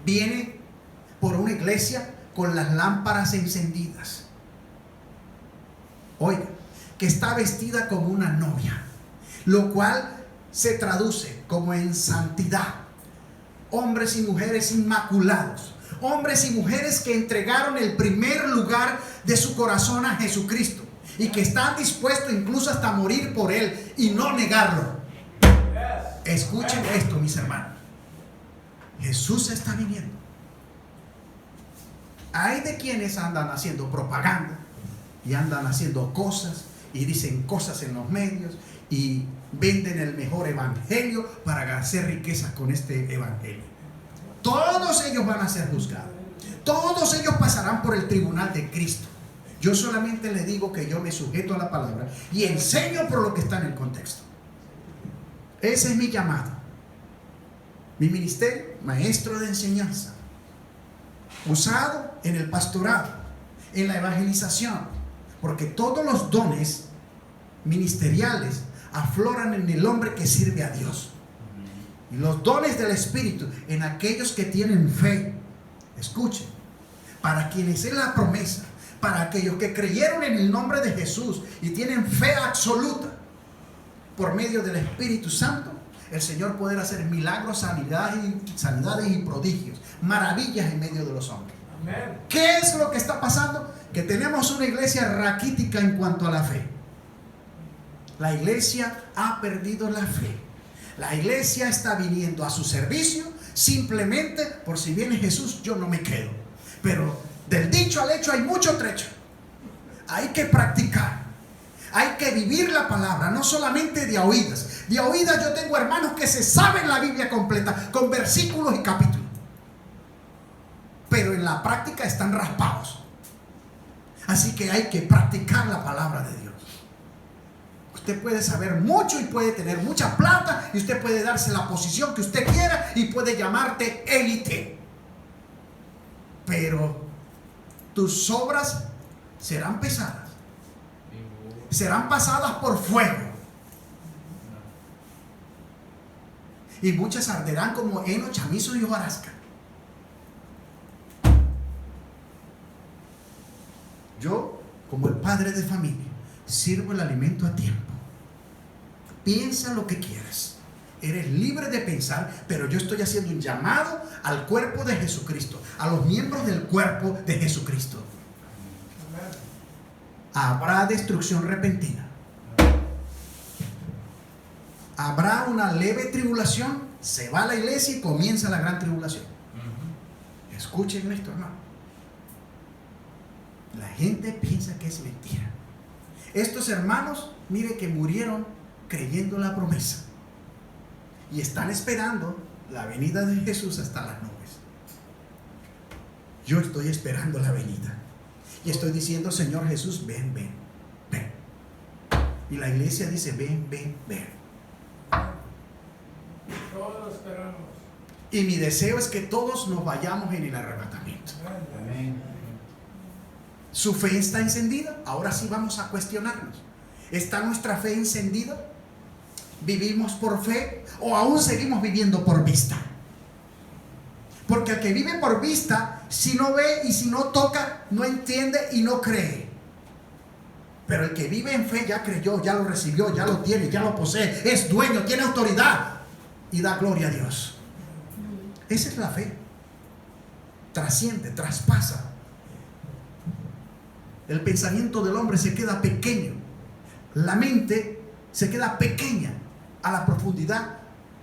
Viene por una iglesia con las lámparas encendidas. Oiga, que está vestida como una novia, lo cual se traduce como en santidad. Hombres y mujeres inmaculados, hombres y mujeres que entregaron el primer lugar de su corazón a Jesucristo y que están dispuestos incluso hasta morir por Él y no negarlo. Escuchen esto, mis hermanos. Jesús está viniendo. Hay de quienes andan haciendo propaganda y andan haciendo cosas y dicen cosas en los medios y venden el mejor evangelio para hacer riquezas con este evangelio. Todos ellos van a ser juzgados. Todos ellos pasarán por el tribunal de Cristo. Yo solamente le digo que yo me sujeto a la palabra y enseño por lo que está en el contexto. Ese es mi llamado. Mi ministerio, maestro de enseñanza, usado en el pastorado, en la evangelización, porque todos los dones ministeriales afloran en el hombre que sirve a Dios. Y los dones del Espíritu en aquellos que tienen fe. Escuchen, para quienes es la promesa, para aquellos que creyeron en el nombre de Jesús y tienen fe absoluta, por medio del Espíritu Santo, el Señor puede hacer milagros, sanidades y prodigios, maravillas en medio de los hombres. Amén. ¿Qué es lo que está pasando? Que tenemos una iglesia raquítica en cuanto a la fe. La iglesia ha perdido la fe. La iglesia está viniendo a su servicio simplemente por si viene Jesús, yo no me quedo. Pero del dicho al hecho hay mucho trecho. Hay que practicar. Hay que vivir la palabra, no solamente de oídas. De oídas yo tengo hermanos que se saben la Biblia completa con versículos y capítulos, pero en la práctica están raspados. Así que hay que practicar la palabra de Dios. Usted puede saber mucho y puede tener mucha plata y usted puede darse la posición que usted quiera y puede llamarte élite, pero tus obras serán pesadas, serán pasadas por fuego y muchas arderán como heno, chamizo y hojarasca. Yo, como el padre de familia, sirvo el alimento a tiempo. Piensa lo que quieras. Eres libre de pensar, pero yo estoy haciendo un llamado al cuerpo de Jesucristo, a los miembros del cuerpo de Jesucristo. Habrá destrucción repentina. Habrá una leve tribulación, se va a la iglesia y comienza la gran tribulación. Escuchen esto, hermano. La gente piensa que es mentira. Estos hermanos, mire que murieron creyendo la promesa y están esperando la venida de Jesús hasta las nubes. Yo estoy esperando la venida y estoy diciendo, Señor Jesús, ven, ven, ven. Y la iglesia dice, ven, ven, ven. Todos esperamos. Y mi deseo es que todos nos vayamos en el arrebatamiento. Amén. ¿Su fe está encendida? Ahora sí vamos a cuestionarnos. ¿Está nuestra fe encendida? ¿Vivimos por fe o aún seguimos viviendo por vista? Porque el que vive por vista, si no ve y si no toca, no entiende y no cree. Pero el que vive en fe ya creyó, ya lo recibió, ya lo tiene, ya lo posee, es dueño, tiene autoridad y da gloria a Dios. Esa es la fe. Trasciende, traspasa. El pensamiento del hombre se queda pequeño. La mente se queda pequeña a la profundidad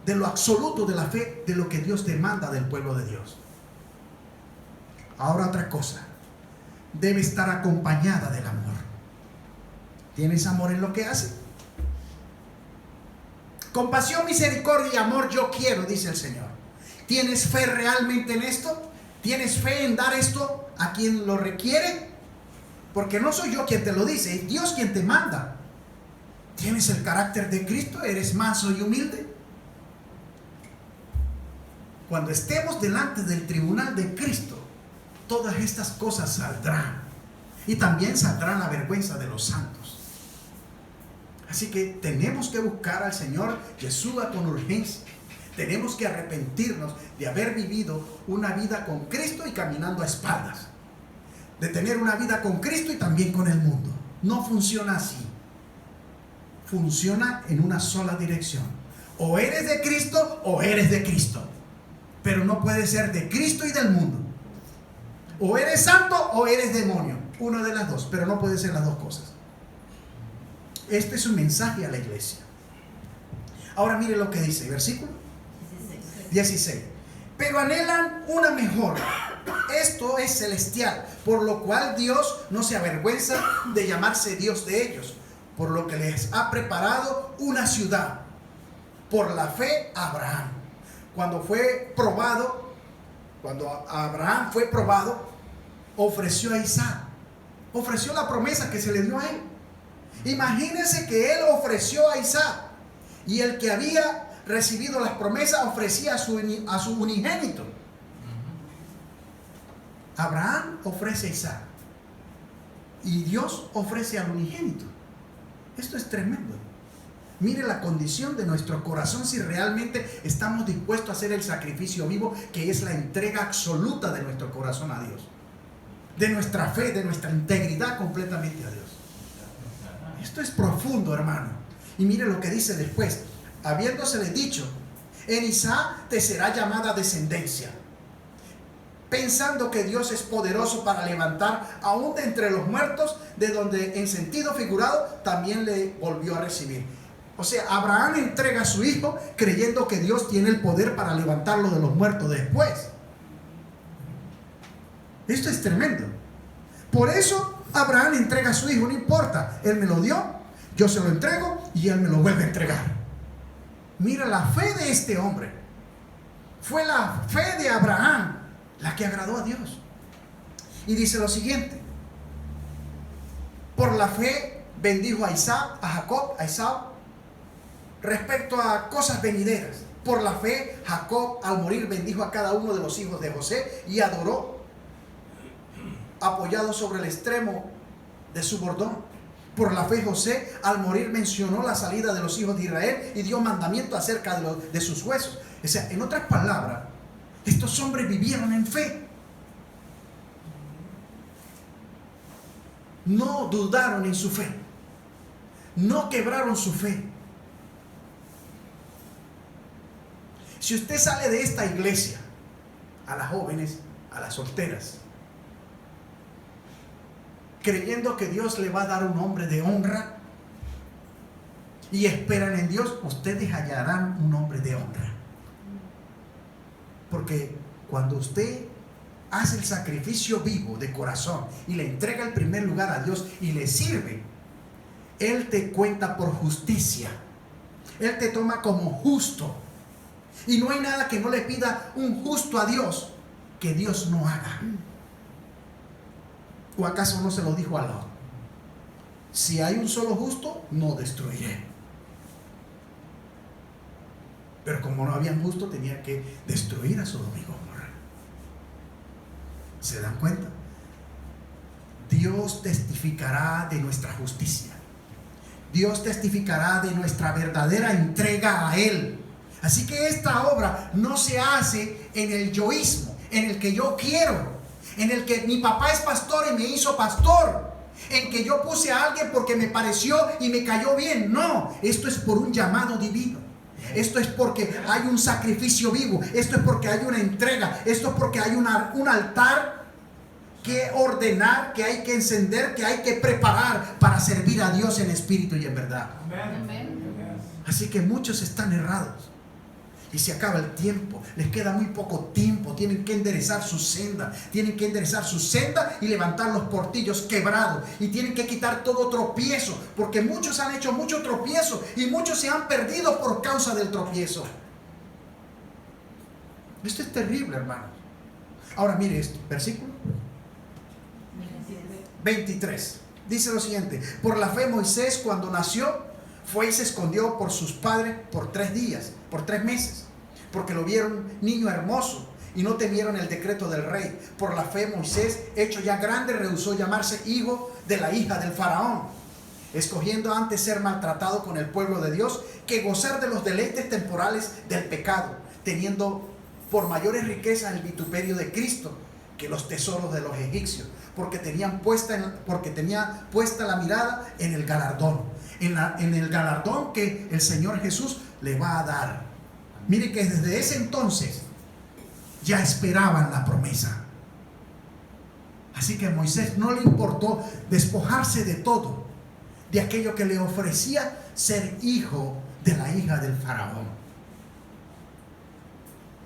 de lo absoluto de la fe, de lo que Dios demanda del pueblo de Dios. Ahora otra cosa, debe estar acompañada del amor. ¿Tienes amor en lo que hace? Compasión, misericordia y amor yo quiero, dice el Señor. ¿Tienes fe realmente en esto? ¿Tienes fe en dar esto a quien lo requiere? Porque no soy yo quien te lo dice, es Dios quien te manda. ¿Tienes el carácter de Cristo? ¿Eres manso y humilde? Cuando estemos delante del tribunal de Cristo, todas estas cosas saldrán. Y también saldrá la vergüenza de los santos. Así que tenemos que buscar al Señor Yeshua con urgencia. Tenemos que arrepentirnos de haber vivido una vida con Cristo y caminando a espaldas. De tener una vida con Cristo y también con el mundo. No funciona así. Funciona en una sola dirección. O eres de Cristo o eres de Cristo. Pero no puedes ser de Cristo y del mundo. O eres santo o eres demonio. Una de las dos, pero no puede ser las dos cosas. Este es un mensaje a la iglesia. Ahora mire lo que dice, versículo 16. Pero anhelan una mejor. Esto es celestial, por lo cual Dios no se avergüenza de llamarse Dios de ellos, por lo que les ha preparado una ciudad. Por la fe Abraham, cuando Abraham fue probado, ofreció a Isaac. Ofreció la promesa que se le dio a él. Imagínense que él ofreció a Isaac y el que había recibido las promesas ofrecía a su unigénito. Abraham ofrece a Isaac y Dios ofrece al unigénito. Esto es tremendo. Mire la condición de nuestro corazón si realmente estamos dispuestos a hacer el sacrificio vivo, que es la entrega absoluta de nuestro corazón a Dios, de nuestra fe, de nuestra integridad completamente a Dios. Esto es profundo, hermano. Y mire lo que dice después. Habiéndosele dicho, en Isaac te será llamada descendencia, pensando que Dios es poderoso para levantar aún de entre los muertos, de donde en sentido figurado también le volvió a recibir. O sea, Abraham entrega a su hijo creyendo que Dios tiene el poder para levantarlo de los muertos después. Esto es tremendo. Por eso Abraham entrega a su hijo, no importa, él me lo dio, yo se lo entrego y él me lo vuelve a entregar. Mira la fe de este hombre. Fue la fe de Abraham la que agradó a Dios. Y dice lo siguiente: por la fe bendijo a Isaac, a Jacob, a Esaú, respecto a cosas venideras. Por la fe Jacob al morir bendijo a cada uno de los hijos de José y adoró, apoyado sobre el extremo de su bordón. Por la fe José al morir mencionó la salida de los hijos de Israel y dio mandamiento acerca de sus huesos. O sea, en otras palabras, estos hombres vivieron en fe. No dudaron en su fe. No quebraron su fe. Si usted sale de esta iglesia, a las jóvenes, a las solteras, creyendo que Dios le va a dar un hombre de honra y esperan en Dios, ustedes hallarán un hombre de honra. Porque cuando usted hace el sacrificio vivo de corazón y le entrega el primer lugar a Dios y le sirve, Él te cuenta por justicia. Él te toma como justo. Y no hay nada que no le pida un justo a Dios que Dios no haga. ¿O acaso no se lo dijo a Lot? Si hay un solo justo, no destruiré. Pero como no había justo, tenía que destruir a Sodoma y Gomorra. ¿Se dan cuenta? Dios testificará de nuestra justicia. Dios testificará de nuestra verdadera entrega a Él. Así que esta obra no se hace en el yoísmo, en el que yo quiero, en el que mi papá es pastor y me hizo pastor, en que yo puse a alguien porque me pareció y me cayó bien. No, esto es por un llamado divino. Esto es porque hay un sacrificio vivo. Esto es porque hay una entrega. Esto es porque hay un altar que ordenar, que hay que encender, que hay que preparar para servir a Dios en espíritu y en verdad. Amén. Así que muchos están errados. Y se acaba el tiempo, les queda muy poco tiempo. Tienen que enderezar su senda. Tienen que enderezar su senda y levantar los portillos quebrados. Y tienen que quitar todo tropiezo, porque muchos han hecho mucho tropiezo y muchos se han perdido por causa del tropiezo. Esto es terrible, hermanos. Ahora mire esto, versículo 23. Dice lo siguiente: por la fe Moisés, cuando nació, fue y se escondió por sus padres por 3 días, por 3 meses, porque lo vieron niño hermoso y no temieron el decreto del rey. Por la fe Moisés, hecho ya grande, rehusó llamarse hijo de la hija del faraón, escogiendo antes ser maltratado con el pueblo de Dios que gozar de los deleites temporales del pecado, teniendo por mayores riquezas el vituperio de Cristo que los tesoros de los egipcios, porque tenía puesta la mirada en el galardón, en el galardón que el Señor Jesús le va a dar. Mire que desde ese entonces ya esperaban la promesa. Así que a Moisés no le importó despojarse de todo, de aquello que le ofrecía ser hijo de la hija del faraón.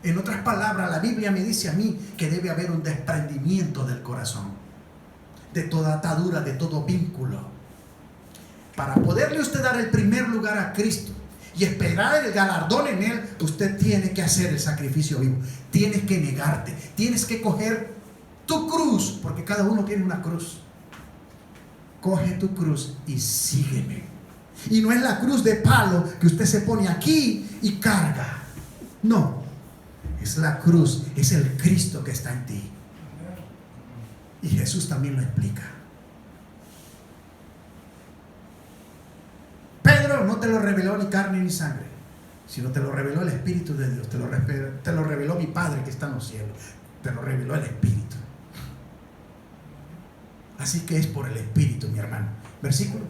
En otras palabras, la Biblia me dice a mí que debe haber un desprendimiento del corazón, de toda atadura, de todo vínculo. Para poderle usted dar el primer lugar a Cristo y esperar el galardón en Él, usted tiene que hacer el sacrificio vivo. Tienes que negarte, tienes que coger tu cruz, porque cada uno tiene una cruz. Coge tu cruz y sígueme. Y no es la cruz de palo que usted se pone aquí y carga. No, es la cruz, es el Cristo que está en ti. Y Jesús también lo explica. Pedro no te lo reveló ni carne ni sangre, sino te lo reveló el Espíritu de Dios. Te lo reveló mi Padre que está en los cielos. Te lo reveló el Espíritu. Así que es por el Espíritu, mi hermano. Versículo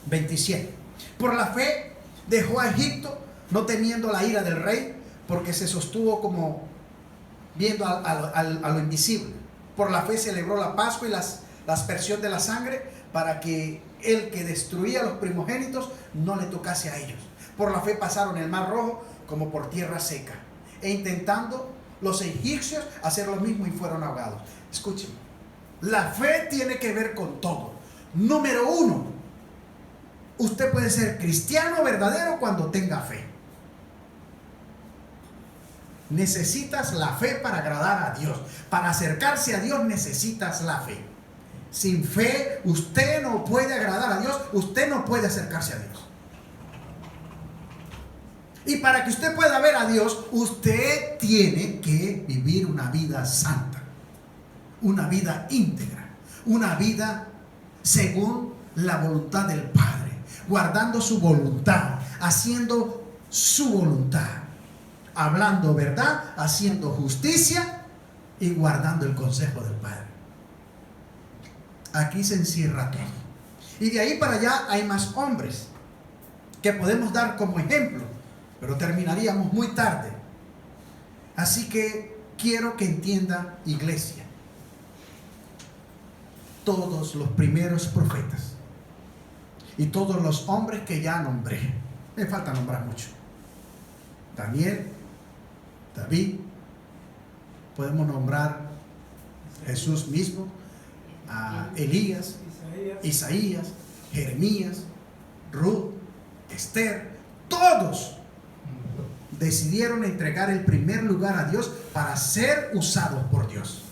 27. Por la fe dejó a Egipto, no temiendo la ira del rey, porque se sostuvo como viendo a lo invisible. Por la fe celebró la Pascua y la aspersión de la sangre, para que el que destruía los primogénitos no le tocase a ellos. Por la fe pasaron el mar rojo como por tierra seca, e intentando los egipcios hacer lo mismo y fueron ahogados. Escúcheme, la fe tiene que ver con todo. Número 1, usted puede ser cristiano verdadero cuando tenga fe. Necesitas la fe para agradar a Dios. Para acercarse a Dios necesitas la fe. Sin fe usted no puede agradar a Dios, usted no puede acercarse a Dios. Y para que usted pueda ver a Dios, usted tiene que vivir una vida santa, una vida íntegra, una vida según la voluntad del Padre, guardando su voluntad, haciendo su voluntad, hablando verdad, haciendo justicia y guardando el consejo del Padre. Aquí se encierra todo. Y de ahí para allá hay más hombres que podemos dar como ejemplo, pero terminaríamos muy tarde. Así que quiero que entienda, iglesia, todos los primeros profetas y todos los hombres que ya nombré, me falta nombrar mucho: Daniel, David, podemos nombrar Jesús mismo, a Elías, Isaías, Jeremías, Ruth, Esther. Todos decidieron entregar el primer lugar a Dios para ser usados por Dios.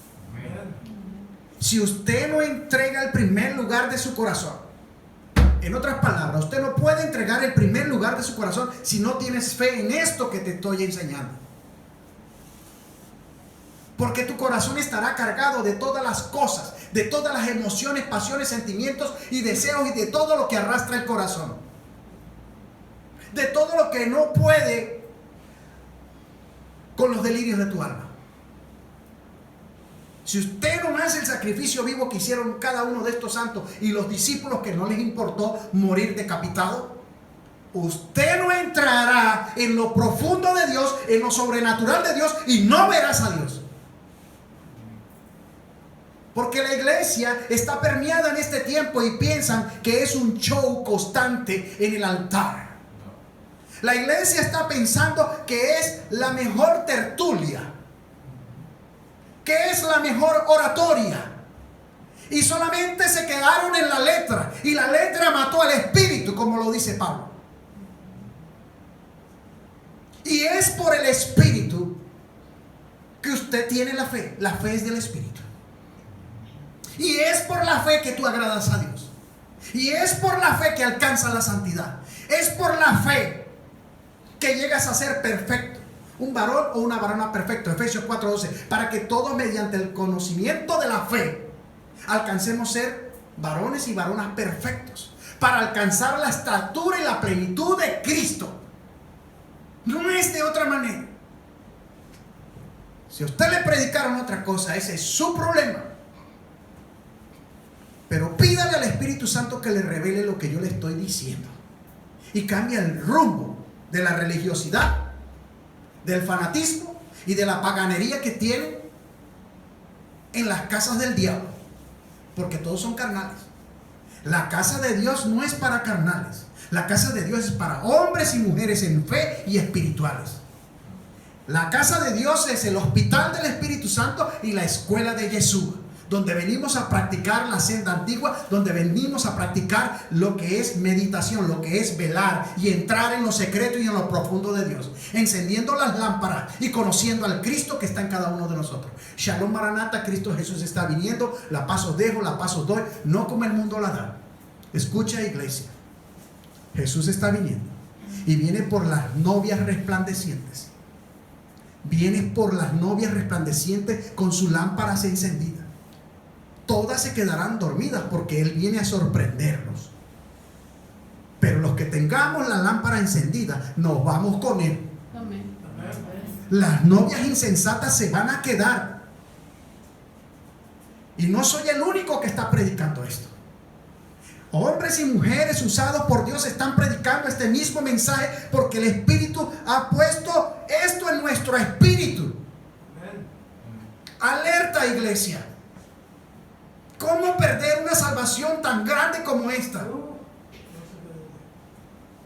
Si usted no entrega el primer lugar de su corazón, En otras palabras, usted no puede entregar el primer lugar de su corazón si no tienes fe en esto que te estoy enseñando. Porque tu corazón estará cargado de todas las cosas, de todas las emociones, pasiones, sentimientos y deseos y de todo lo que arrastra el corazón. De todo lo que no puede con los delirios de tu alma. Si usted no hace el sacrificio vivo que hicieron cada uno de estos santos y los discípulos que no les importó morir decapitado, usted no entrará en lo profundo de Dios, en lo sobrenatural de Dios, y no verás a Dios. Porque la iglesia está permeada en este tiempo y piensan que es un show constante en el altar. La iglesia está pensando que es la mejor tertulia, que es la mejor oratoria, y solamente se quedaron en la letra, y la letra mató al espíritu, como lo dice Pablo. Y es por el espíritu que usted tiene la fe. La fe es del espíritu. Y es por la fe que tú agradas a Dios. Y es por la fe que alcanzas la santidad. Es por la fe que llegas a ser perfecto. Un varón o una varona perfecto. Efesios 4:12. Para que todos mediante el conocimiento de la fe alcancemos ser varones y varonas perfectos. Para alcanzar la estatura y la plenitud de Cristo. No es de otra manera. Si a usted le predicaron otra cosa, ese es su problema. Pero pídale al Espíritu Santo que le revele lo que yo le estoy diciendo. Y cambia el rumbo de la religiosidad, del fanatismo y de la paganería que tienen en las casas del diablo. Porque todos son carnales. La casa de Dios no es para carnales. La casa de Dios es para hombres y mujeres en fe y espirituales. La casa de Dios es el hospital del Espíritu Santo y la escuela de Jesús, donde venimos a practicar la senda antigua, donde venimos a practicar lo que es meditación, lo que es velar y entrar en lo secreto y en lo profundo de Dios, encendiendo las lámparas y conociendo al Cristo que está en cada uno de nosotros. Shalom Maranata, Cristo Jesús está viniendo, la paz os dejo, la paz os doy, no como el mundo la da. Escucha, iglesia, Jesús está viniendo y viene por las novias resplandecientes. Viene por las novias resplandecientes con sus lámparas encendidas. Todas se quedarán dormidas porque Él viene a sorprendernos. Pero los que tengamos la lámpara encendida, nos vamos con Él. Amén. Las novias insensatas se van a quedar. Y no soy el único que está predicando esto. Hombres y mujeres usados por Dios están predicando este mismo mensaje porque el Espíritu ha puesto esto en nuestro espíritu. Alerta, iglesia. ¿Cómo perder una salvación tan grande como esta?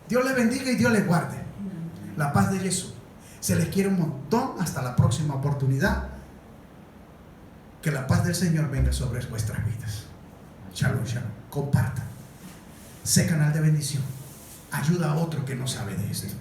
Dios les bendiga y Dios les guarde. La paz de Jesús. Se les quiere un montón. Hasta la próxima oportunidad. Que la paz del Señor venga sobre vuestras vidas. Shalom, shalom. Compartan. Sé canal de bendición. Ayuda a otro que no sabe de esto.